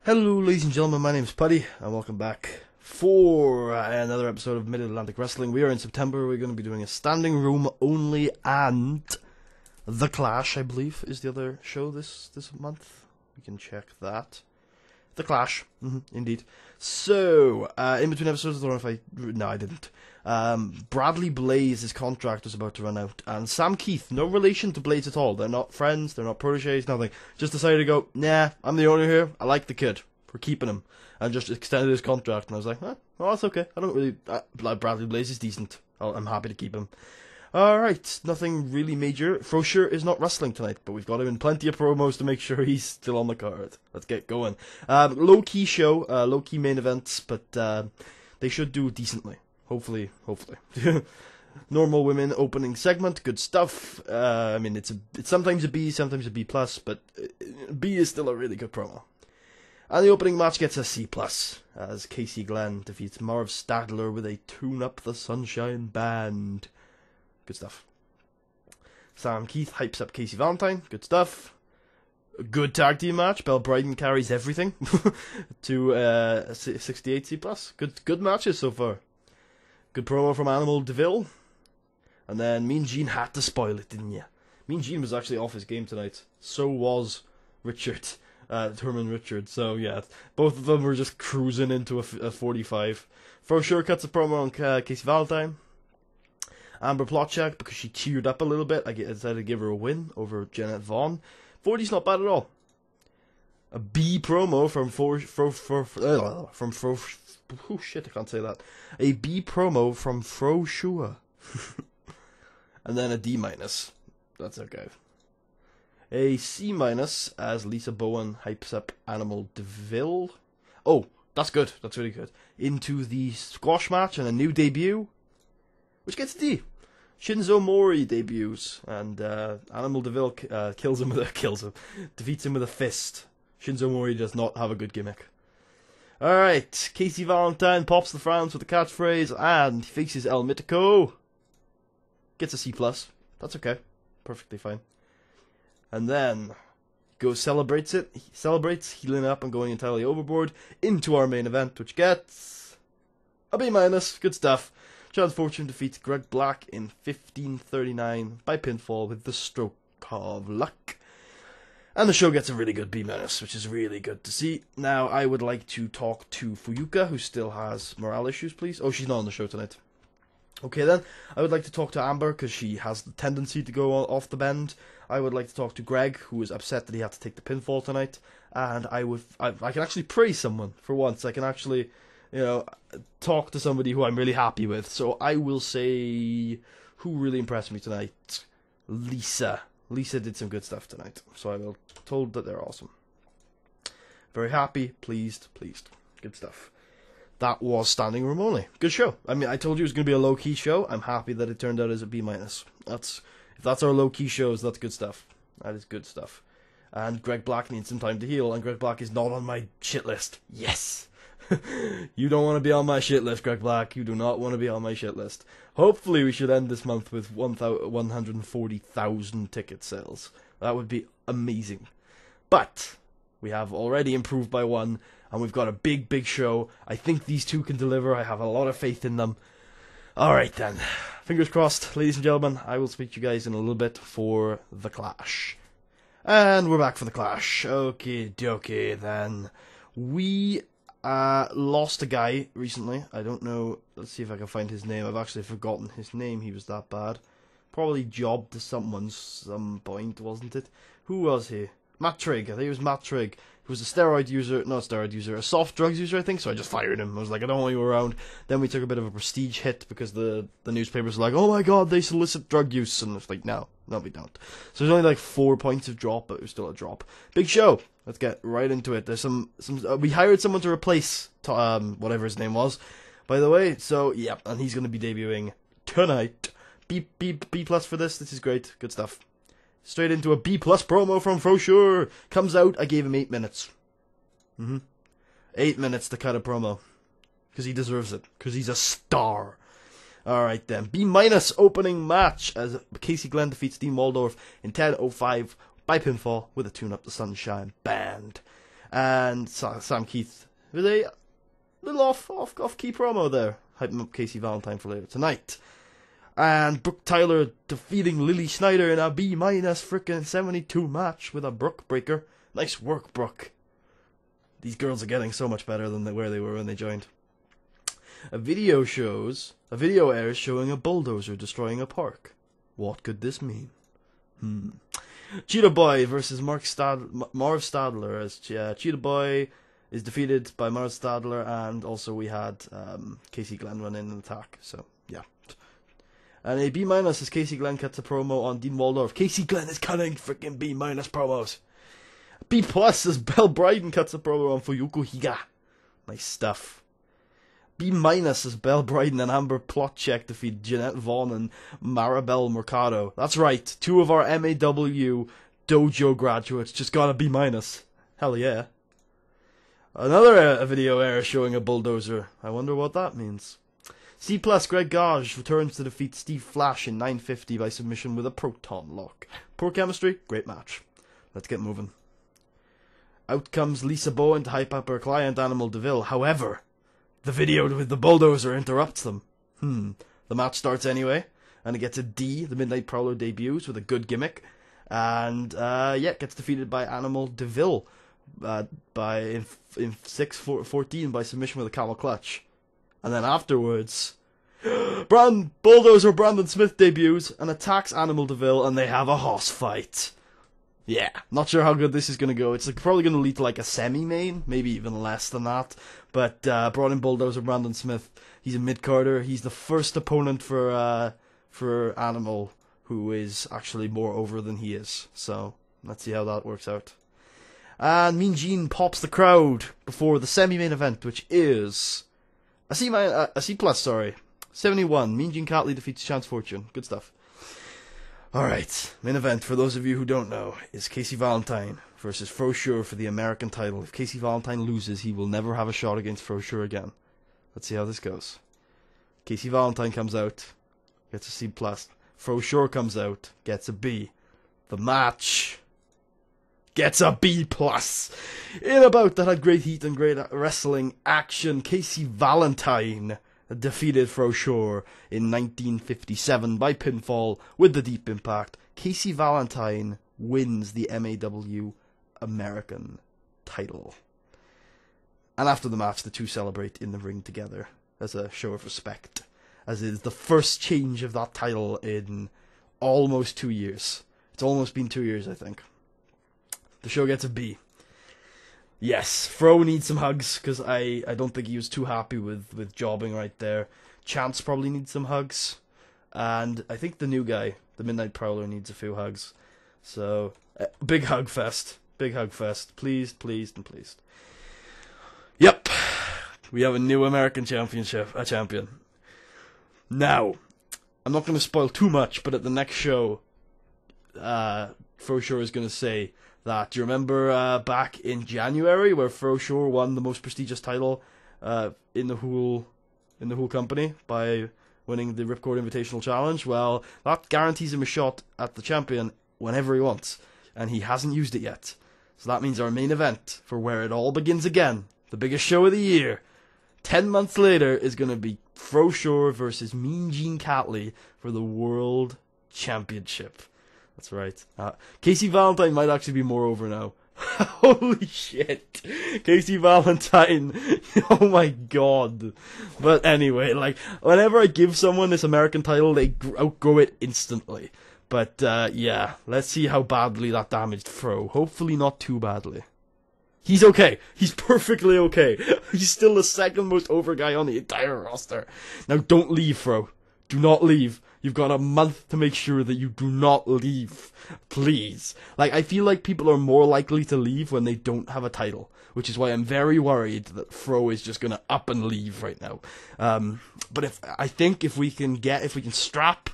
Hello ladies and gentlemen, my name is Putty, and welcome back for another episode of Mid-Atlantic Wrestling. We are in September. We're going to be doing a standing room only, and The Clash, I believe, is the other show this month. We can check that. The Clash, indeed. So, in between episodes, I don't know if no, I didn't. Bradley Blaze, his contract was about to run out, and Sam Keith, no relation to Blaze at all. They're not friends, they're not proteges, nothing. Just decided to go, nah, I'm the owner here, I like the kid, we're keeping him. And just extended his contract, and I was like, well, that's okay. I don't really, Bradley Blaze is decent. I'm happy to keep him. Alright, nothing really major. Frosier is not wrestling tonight, but we've got him in plenty of promos to make sure he's still on the card. Let's get going. Low-key show, low-key main events, but they should do decently. Hopefully. Normal women opening segment, good stuff. I mean, it's sometimes a B, sometimes a B+, but B is still a really good promo. And the opening match gets a C+, as Casey Glenn defeats Marv Stadler with a Tune-Up the Sunshine Band. Good stuff. Sam Keith hypes up Casey Valentine. Good stuff. A good tag team match. Belle Bryden carries everything to 68 C+. Good matches so far. Good promo from Animal DeVille. And then Mean Gene had to spoil it, didn't you? Mean Gene was actually off his game tonight. So was Richard. Herman Richard. So yeah, both of them were just cruising into a 45. For sure cuts a promo on Casey Valentine. Amber Plotchak, because she cheered up a little bit, I decided to give her a win over Janet Vaughn. 40's not bad at all. A B promo from oh shit, I can't say that. A B promo from Froshua. And then a D-. That's okay. A C- as Lisa Bowen hypes up Animal DeVille. Oh, that's good. That's really good. Into the squash match and a new debut, which gets a D. Shinzo Mori debuts, and Animal DeVille defeats him with a fist. Shinzo Mori does not have a good gimmick. Alright, Casey Valentine pops the frowns with a catchphrase, and he faces El Mitico. Gets a C+. That's okay. Perfectly fine. And then goes celebrates it. He celebrates healing up and going entirely overboard into our main event, which gets a B-. Good stuff. Chance Fortune defeats Greg Black in 15:39 by pinfall with the stroke of luck. And the show gets a really good B-, which is really good to see. Now, I would like to talk to Fuyuka, who still has morale issues, please. Oh, she's not on the show tonight. Okay, then. I would like to talk to Amber, because she has the tendency to go off the bend. I would like to talk to Greg, who is upset that he had to take the pinfall tonight. And I can actually praise someone, for once. I can actually, talk to somebody who I'm really happy with. So I will say, who really impressed me tonight? Lisa. Lisa did some good stuff tonight. So I will told that they're awesome. Very happy, pleased. Good stuff. That was standing room only. Good show. I mean, I told you it was going to be a low-key show. I'm happy that it turned out as a B-. If that's our low-key shows, that's good stuff. That is good stuff. And Greg Black needs some time to heal, and Greg Black is not on my shit list. Yes! You don't want to be on my shit list, Greg Black. You do not want to be on my shit list. Hopefully we should end this month with 140,000 ticket sales. That would be amazing. But we have already improved by one, and we've got a big show. I think these two can deliver. I have a lot of faith in them. Alright then. Fingers crossed, ladies and gentlemen. I will speak to you guys in a little bit for The Clash. And we're back for The Clash. Okie dokie then. We lost a guy recently. I don't know. Let's see if I can find his name. I've actually forgotten his name. He was that bad. Probably jobbed to someone some point, wasn't it? Who was he? Matt Trigg. I think it was Matt Trigg. He was a a soft drugs user, I think, so I just fired him. I was like, I don't want you around. Then we took a bit of a prestige hit because the newspapers were like, oh my god, they solicit drug use. And it's like, no, we don't. So there's only like 4 points of drop, but it was still a drop. Big show. Let's get right into it. There's we hired someone to replace, whatever his name was, by the way. So, yeah, and he's going to be debuting tonight. B+ for this. This is great. Good stuff. Straight into a B+ promo from Frosure. Comes out, I gave him 8 minutes. 8 minutes to cut a promo. Because he deserves it. Because he's a star. Alright then. B- opening match as Casey Glenn defeats Dean Waldorf in 10:05 by pinfall with a Tune-Up the Sunshine Band. And Sam Keith with a little off-key promo there, hyping up Casey Valentine for later tonight. And Brooke Tyler defeating Lily Schneider in a B- frickin' 72 match with a Brooke breaker. Nice work, Brooke. These girls are getting so much better than where they were when they joined. A video airs showing a bulldozer destroying a park. What could this mean? Cheetah Boy versus Marv Stadler, as Cheetah Boy is defeated by Marv Stadler, and also we had Casey Glenn run in and attack. So yeah. And a B- as Casey Glenn cuts a promo on Dean Waldorf. Casey Glenn is cutting freaking B- promos. B+ as Belle Bryden cuts a promo on Fuyuko Higa. Nice stuff. B- as Belle Bryden and Amber Plotcheck defeat Jeanette Vaughn and Maribel Mercado. That's right, 2 of our MAW dojo graduates just got a B-. Hell yeah. Another video error showing a bulldozer. I wonder what that means. C+ Greg Gage returns to defeat Steve Flash in 950 by submission with a proton lock. Poor chemistry, great match. Let's get moving. Out comes Lisa Bowen to hype up her client Animal DeVille. However, the video with the bulldozer interrupts them. The match starts anyway, and it gets a D. The Midnight Prowler debuts with a good gimmick, and gets defeated by Animal DeVille in 6-14 by submission with a camel clutch. And then afterwards, Bulldozer Brandon Smith debuts and attacks Animal DeVille, and they have a hoss fight. Yeah, not sure how good this is going to go. It's probably going to lead to like a semi-main, maybe even less than that. But brought in Bulldozer Brandon Smith. He's a mid-carder. He's the first opponent for Animal who is actually more over than he is. So let's see how that works out. And Mean Gene pops the crowd before the semi-main event, which is a C+, 71. Mean Gene Catley defeats Chance Fortune. Good stuff. Alright, main event, for those of you who don't know, is Casey Valentine versus Froschur for the American title. If Casey Valentine loses, he will never have a shot against Froschur again. Let's see how this goes. Casey Valentine comes out, gets a C+. Froschur comes out, gets a B. The match gets a B+. In a bout that had great heat and great wrestling action, Casey Valentine defeated Froschur in 1957 by pinfall with the Deep Impact. Casey Valentine wins the MAW American title. And after the match, the two celebrate in the ring together as a show of respect, as it is the first change of that title in almost 2 years. It's almost been 2 years, I think. The show gets a B. Yes, Fro needs some hugs, because I don't think he was too happy with jobbing right there. Chance probably needs some hugs. And I think the new guy, the Midnight Prowler, needs a few hugs. So, big hug fest. Big hug fest. Pleased, pleased, and pleased. Yep. We have a new American champion. Now, I'm not going to spoil too much, but at the next show, Froschur is going to say that, do you remember back in January where Froschur won the most prestigious title in the whole company by winning the Ripcord Invitational Challenge? Well, that guarantees him a shot at the champion whenever he wants, and he hasn't used it yet. So that means our main event for where it all begins again, the biggest show of the year, 10 months later, is going to be Froschur versus Mean Gene Catley for the World Championship. That's right. Casey Valentine might actually be more over now. Holy shit. Casey Valentine. Oh my god. But anyway, like, whenever I give someone this American title, they outgrow it instantly. But, yeah. Let's see how badly that damaged Fro. Hopefully not too badly. He's okay. He's perfectly okay. He's still the second most over guy on the entire roster. Now, don't leave, Fro. Do not leave. You've got a month to make sure that you do not leave. Please. Like, I feel like people are more likely to leave when they don't have a title, which is why I'm very worried that Fro is just gonna up and leave right now. But I think if we can strap,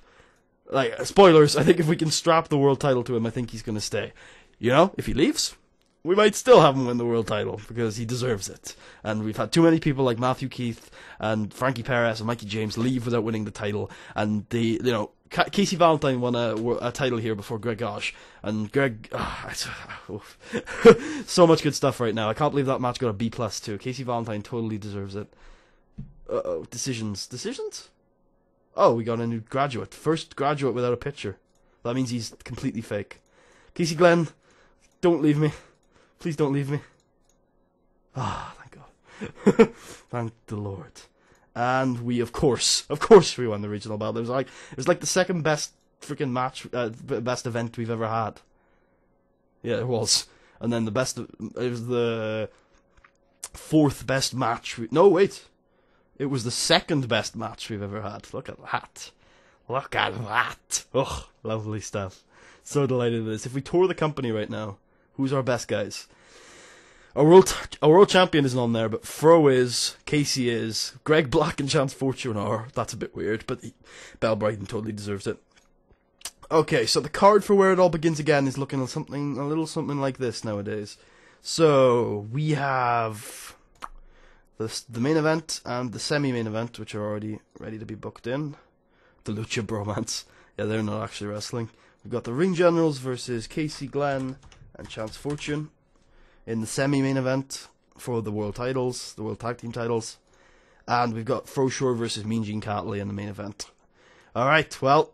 like, spoilers, I think if we can strap the world title to him, I think he's gonna stay. You know, if he leaves, we might still have him win the world title, because he deserves it. And we've had too many people like Matthew Keith and Frankie Perez and Mikey James leave without winning the title. And Casey Valentine won a title here before Greg Gosh, and Greg, so much good stuff right now. I can't believe that match got a B+ too. Casey Valentine totally deserves it. Decisions? Oh, we got a new graduate. First graduate without a picture. That means he's completely fake. Casey Glenn, don't leave me. Please don't leave me. Ah, thank God. Thank the Lord. And we, of course, we won the regional belt. It was like the second best freaking match, best event we've ever had. Yeah, it was. And then it was the fourth best match. No, wait. It was the second best match we've ever had. Look at that. Look at that. Ugh, lovely stuff. So delighted with this. If we tour the company right now, who's our best guys? Our world champion isn't on there, but Fro is, Casey is, Greg Black and Chance Fortune are. That's a bit weird, but Bell Brighton totally deserves it. Okay, so the card for where it all begins again is looking a little something like this nowadays. So we have the main event and the semi-main event, which are already ready to be booked in. The Lucha Bromance. Yeah, they're not actually wrestling. We've got the Ring Generals versus Casey Glenn and Chance Fortune in the semi-main event for the world titles, the world tag team titles. And we've got Froshore versus Mean Gene Catley in the main event. Alright, well,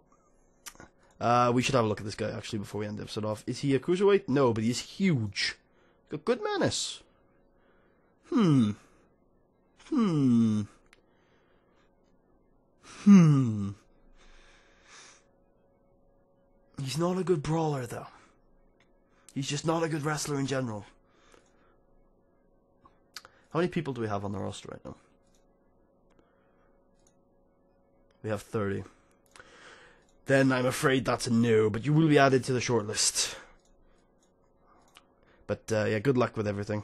we should have a look at this guy actually before we end the episode off. Is he a cruiserweight? No, but he's huge. Got good menace. He's not a good brawler, though. He's just not a good wrestler in general. How many people do we have on the roster right now? We have 30. Then I'm afraid that's a no, but you will be added to the shortlist. But yeah, good luck with everything.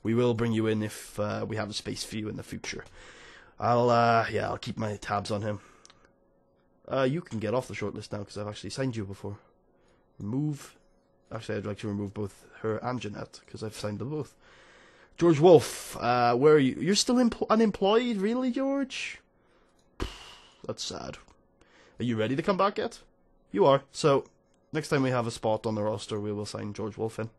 We will bring you in if we have a space for you in the future. I'll keep my tabs on him. You can get off the shortlist now because I've actually signed you before. Remove. Actually, I'd like to remove both her and Jeanette because I've signed them both. George Wolf, where are you? You're still unemployed, really, George? That's sad. Are you ready to come back yet? You are. So next time we have a spot on the roster, we will sign George Wolf in,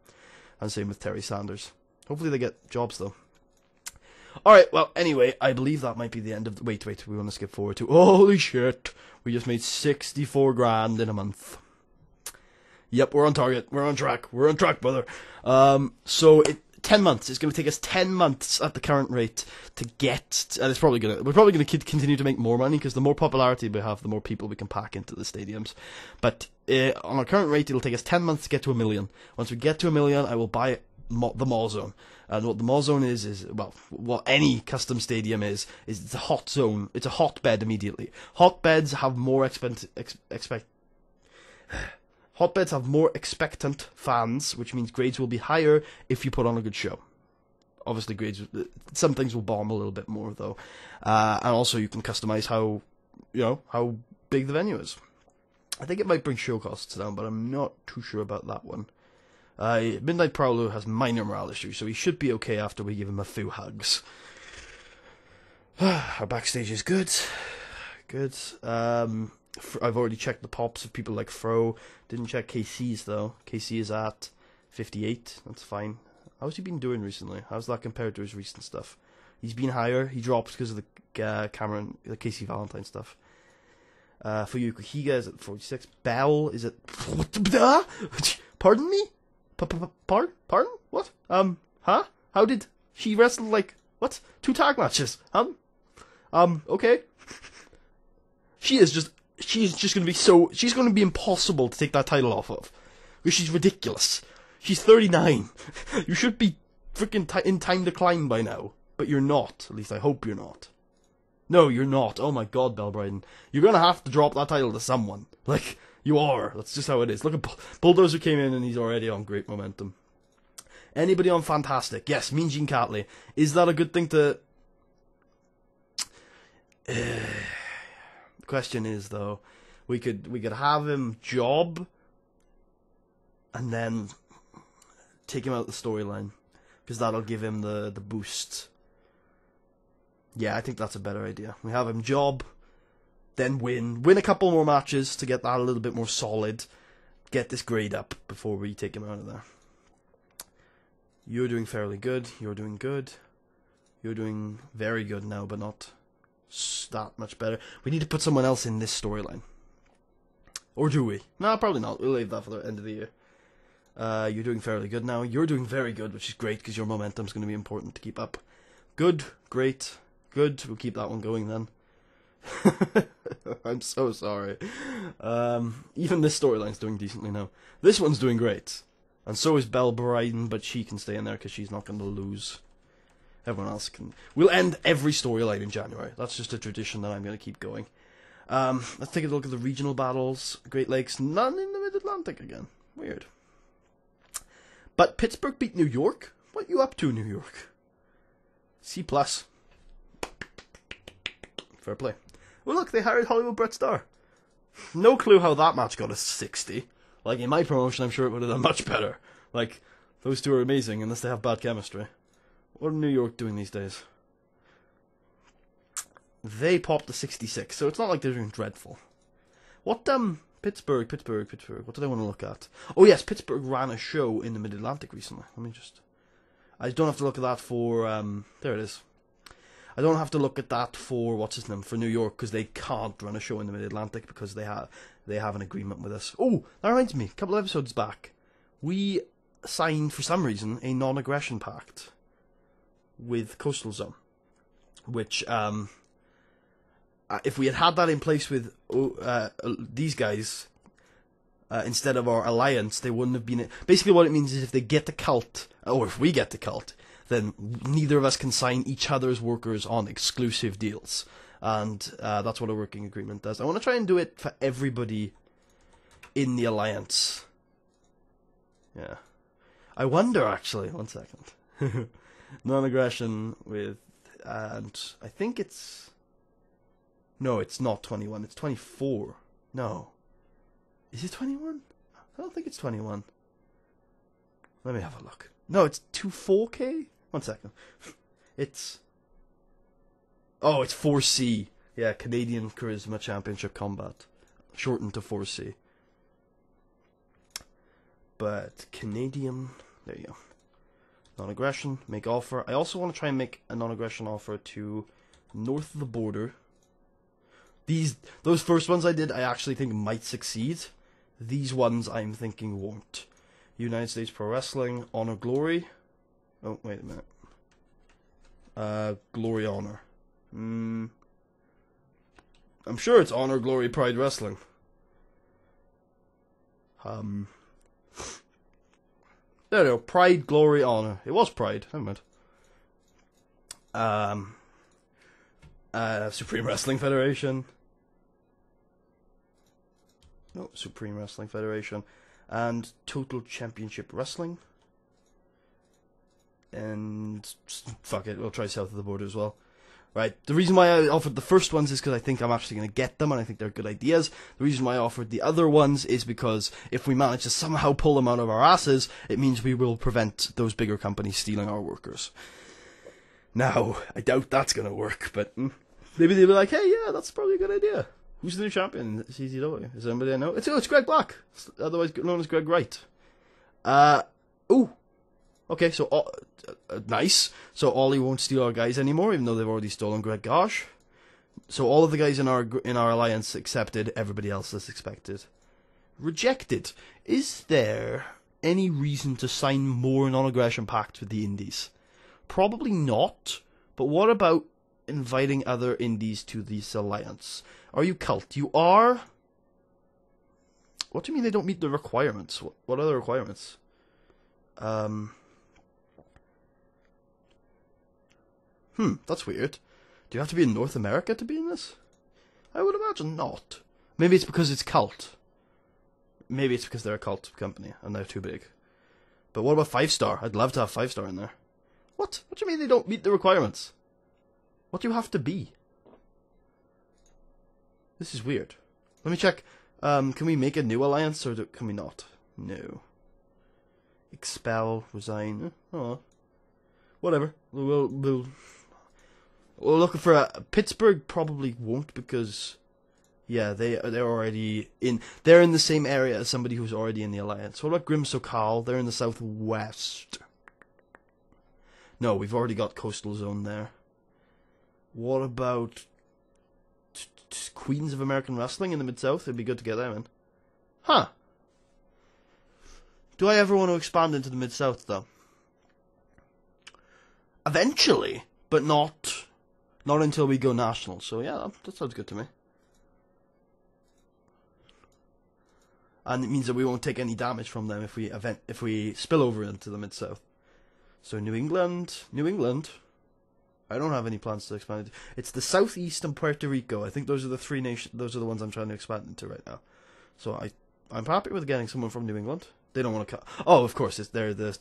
and same with Terry Sanders. Hopefully they get jobs though. Alright, well, anyway, I believe that might be the end of... Wait, we want to skip forward to... Holy shit! We just made 64 grand in a month. Yep, we're on target. We're on track. We're on track, brother. 10 months. It's going to take us 10 months at the current rate to get... And we're probably going to continue to make more money, because the more popularity we have, the more people we can pack into the stadiums. But on our current rate, it'll take us 10 months to get to 1 million. Once we get to 1 million, I will buy the Mall Zone. And what the Mall Zone is, well, what any custom stadium is it's a hot zone. It's a hotbed immediately. Hotbeds have more Hotbeds have more expectant fans, which means grades will be higher if you put on a good show. Obviously, some things will bomb a little bit more though, and also you can customize how big the venue is. I think it might bring show costs down, but I'm not too sure about that one. Midnight Prowler has minor morale issues, so he should be okay after we give him a few hugs. Our backstage is good. Good. I've already checked the pops of people like Fro. Didn't check KC's though. KC is at 58. That's fine. How's he been doing recently? How's that compared to his recent stuff? He's been higher. He dropped because of the Casey Valentine stuff. For you, Higa is at 46. Bell is at... Pardon me? Pardon? What? Huh? How did she wrestle, like, what? 2 tag matches? Okay. She's just gonna be she's gonna be impossible to take that title off of. Because she's ridiculous. She's 39. You should be freaking in time to climb by now. But you're not. At least I hope you're not. No, you're not. Oh my god, Bell Brighton. You're gonna have to drop that title to someone. Like, you are. That's just how it is. Look at Bulldozer came in and he's already on great momentum. Anybody on Fantastic? Yes, Mean Gene Catley. Is that a good thing to... The question is, though, we could have him job and then take him out the storyline, because that'll give him the boost. Yeah, I think that's a better idea. We have him job, then win a couple more matches to get that a little bit more solid, get this grade up before we take him out of there. You're doing fairly good, you're doing good, you're doing very good now, but not that much better. We need to put someone else in this storyline. Or do we? No, probably not. We'll leave that for the end of the year. You're doing fairly good now. You're doing very good, which is great because your momentum's going to be important to keep up. Good, great, good. We'll keep that one going then. I'm so sorry. Even this storyline's doing decently now. This one's doing great. And so is Belle Bryden, but she can stay in there because she's not going to lose. Everyone else can. We'll end every storyline in January. That's just a tradition that I'm going to keep going. Let's take a look at the regional battles. Great Lakes, none in the Mid-Atlantic again. Weird. But Pittsburgh beat New York? What you up to, New York? C+. Fair play. Oh look, they hired Hollywood Brett Starr. No clue how that match got a 60. Like, in my promotion, I'm sure it would have done much better. Like, those two are amazing, unless they have bad chemistry. What are New York doing these days? They popped a 66, so it's not like they're doing dreadful. What, Pittsburgh, what do they want to look at? Oh yes, Pittsburgh ran a show in the Mid-Atlantic recently. Let me just... I don't have to look at that for, there it is. I don't have to look at that for, what's his name, for New York, because they can't run a show in the Mid-Atlantic, because they have an agreement with us. Oh, that reminds me, a couple of episodes back, we signed, for some reason, a non-aggression pact with Coastal Zone, which, if we had had that in place with these guys, instead of our alliance, they wouldn't have been... Basically what it means is if they get the cult, or if we get the cult, then neither of us can sign each other's workers on exclusive deals. And that's what a working agreement does. I want to try and do it for everybody in the alliance. Yeah. I wonder, actually, 1 second. Non-aggression with... and I think it's... No, it's not 21. It's 24. No. Is it 21? I don't think it's 21. Let me have a look. No, it's 24K? 1 second. It's... Oh, it's 4C. Yeah, Canadian Charisma Championship Combat. Shortened to 4C. But Canadian... There you go. Non-aggression. Make offer. I also want to try and make a non-aggression offer to north of the border. Those first ones I did, I actually think might succeed. These ones I'm thinking won't. United States Pro Wrestling, Honor Glory. Oh, wait a minute. Glory Honor. I'm sure it's Honor Glory Pride Wrestling. There we go. Pride, Glory, Honor. It was Pride. Never mind. Supreme Wrestling Federation. No, Supreme Wrestling Federation. And Total Championship Wrestling. And fuck it, we'll try south of the border as well. Right, the reason why I offered the first ones is because I think I'm actually going to get them and I think they're good ideas. The reason why I offered the other ones is because if we manage to somehow pull them out of our asses, it means we will prevent those bigger companies stealing our workers. Now, I doubt that's going to work, but maybe they'll be like, hey, yeah, that's probably a good idea. Who's the new champion in CZW? Is there anybody I know? It's Greg Black, otherwise known as Greg Wright. Ooh. Okay, so, nice. So Ollie won't steal our guys anymore, even though they've already stolen Greg Gosh. So all of the guys in our alliance accepted, everybody else is expected. Rejected. Is there any reason to sign more non-aggression pacts with the indies? Probably not, but what about inviting other indies to this alliance? Are you cult? You are? What do you mean they don't meet the requirements? What are the requirements? That's weird. Do you have to be in North America to be in this? I would imagine not. Maybe it's because it's cult. Maybe it's because they're a cult company and they're too big. But what about 5-star? I'd love to have 5-star in there. What? What do you mean they don't meet the requirements? What do you have to be? This is weird. Let me check. Can we make a new alliance or can we not? No. Expel, resign. Oh. Whatever. We're looking for a... Pittsburgh probably won't because Yeah, they're already in. They're in the same area as somebody who's already in the alliance. What about Grimsokal? They're in the southwest. No, we've already got coastal zone there. What about Queens of American Wrestling in the Mid-South? It'd be good to get them in. Huh. Do I ever want to expand into the Mid-South, though? Eventually, but not until we go national. So yeah, that sounds good to me. And it means that we won't take any damage from them if we spill over into the Mid-South. So New England. I don't have any plans to expand it. It's the Southeast and Puerto Rico. I think those are the three nations. Those are the ones I'm trying to expand into right now. So I'm happy with getting someone from New England. They don't want to cut. Oh, of course, they're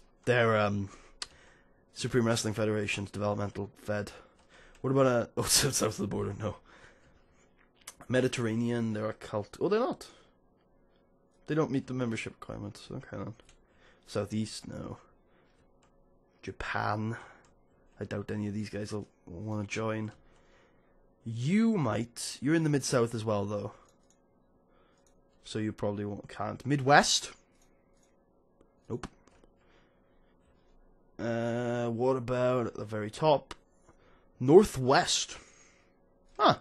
Supreme Wrestling Federation's developmental fed. What about south of the border? No. Mediterranean. They're a cult. Oh, they're not. They don't meet the membership requirements. Okay, then. Southeast, no. Japan. I doubt any of these guys will want to join. You might. You're in the Mid-South as well, though. So you probably can't. Midwest? Nope. What about at the very top? Northwest? Huh.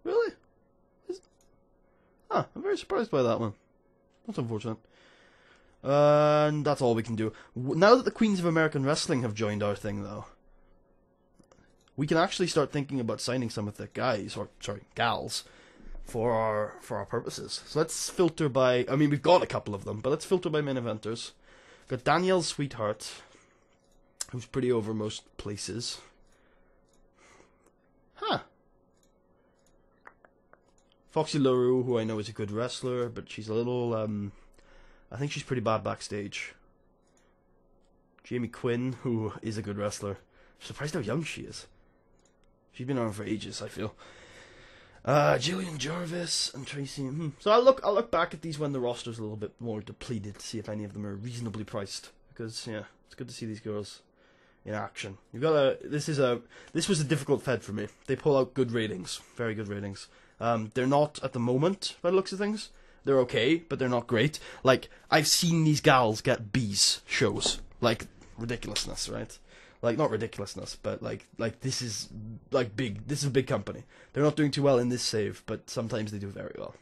Really? I'm very surprised by that one. That's unfortunate. And that's all we can do. Now that the Queens of American Wrestling have joined our thing, though, we can actually start thinking about signing some of the guys, or sorry, gals, for our purposes. So let's filter by. I mean, we've got a couple of them, but let's filter by main eventers. Got Danielle Sweetheart, who's pretty over most places. Huh. Foxy LaRue, who I know is a good wrestler, but she's a little, I think she's pretty bad backstage. Jamie Quinn, who is a good wrestler. I'm surprised how young she is. She's been around for ages, I feel. Jillian Jarvis and Tracy. So I'll look back at these when the roster's a little bit more depleted to see if any of them are reasonably priced. Because yeah, it's good to see these girls in action. This was a difficult fed for me. They pull out good ratings, very good ratings. They're not at the moment, by the looks of things. They're okay, but they're not great. Like, I've seen these gals get B's shows. Like, ridiculousness, right? Like, not ridiculousness, but like this is like big. This is a big company. They're not doing too well in this save, but sometimes they do very well.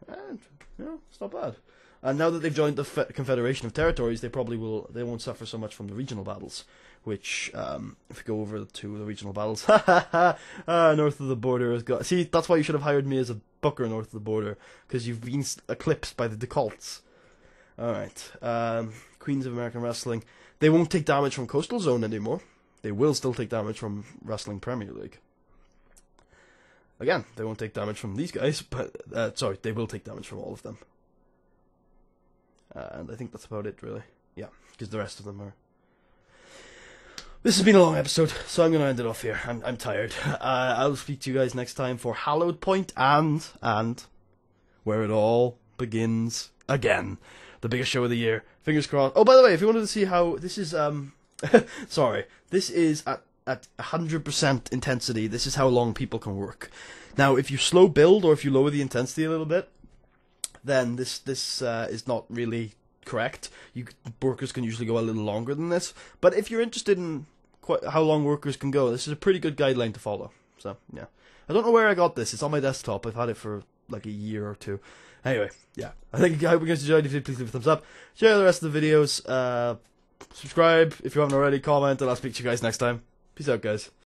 And it's not bad. And now that they've joined the Confederation of Territories, they won't suffer so much from the regional battles. Which, if we go over to the regional battles, north of the border has got. See, that's why you should have hired me as a booker north of the border, because you've been eclipsed by the decults. All right, Queens of American Wrestling. They won't take damage from Coastal Zone anymore. They will still take damage from Wrestling Premier League. Again, they won't take damage from these guys, but sorry, they will take damage from all of them. And I think that's about it, really. Yeah, because the rest of them are. This has been a long episode, so I'm going to end it off here. I'm tired. I'll speak to you guys next time for Hallowed Point and where it all begins again. The biggest show of the year. Fingers crossed. Oh, by the way, if you wanted to see how this is, sorry, this is at 100% intensity. This is how long people can work. Now, if you slow build or if you lower the intensity a little bit, then this is not really correct. Workers can usually go a little longer than this. But if you're interested in how long workers can go, this is a pretty good guideline to follow. So, yeah. I don't know where I got this. It's on my desktop. I've had it for like a year or two. Anyway, yeah. I hope you guys enjoyed. If you did, please leave a thumbs up. Share the rest of the videos. Subscribe if you haven't already. Comment, and I'll speak to you guys next time. Peace out, guys.